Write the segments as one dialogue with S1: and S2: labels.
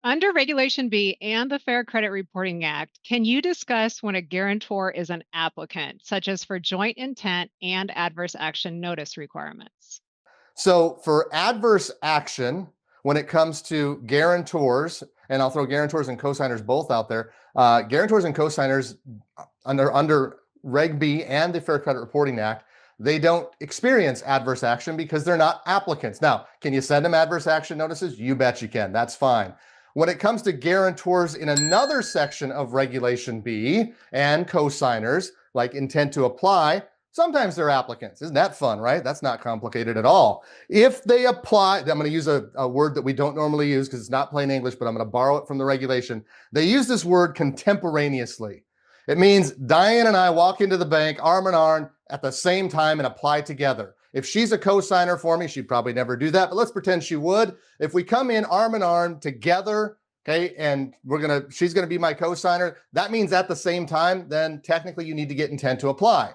S1: Under Regulation B and the Fair Credit Reporting Act, can you discuss when a guarantor is an applicant, such as for joint intent and adverse action notice requirements?
S2: So for adverse action, when it comes to guarantors, and I'll throw guarantors and cosigners both out there, guarantors and cosigners under Reg B and the Fair Credit Reporting Act, they don't experience adverse action because they're not applicants. Now, can you send them adverse action notices? You bet you can. That's fine. When it comes to guarantors in another section of Regulation B and cosigners, like intent to apply, sometimes they're applicants. Isn't that fun, right? That's not complicated at all. If they apply, I'm going to use a word that we don't normally use because it's not plain English, but I'm going to borrow it from the regulation. They use this word contemporaneously. It means Diane and I walk into the bank arm in arm at the same time and apply together. If she's a cosigner for me, she'd probably never do that, but let's pretend she would. If we come in arm in arm together, okay, and she's gonna be my cosigner, that means at the same time, then technically you need to get intent to apply.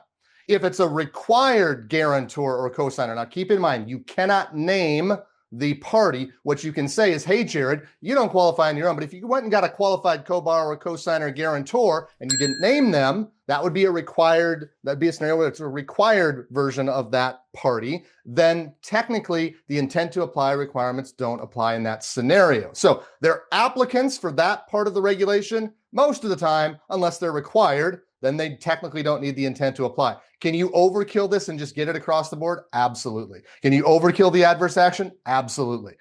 S2: If it's a required guarantor or cosigner, now keep in mind, you cannot name the party. What you can say is, hey, Jerod, you don't qualify on your own, but if you went and got a qualified co-borrower, cosigner, guarantor, and you didn't name them, that'd be a scenario where it's a required version of that party. Then technically the intent to apply requirements don't apply in that scenario. So they're applicants for that part of the regulation most of the time, unless they're required, then they technically don't need the intent to apply. Can you overkill this and just get it across the board? Absolutely. Can you overkill the adverse action? Absolutely.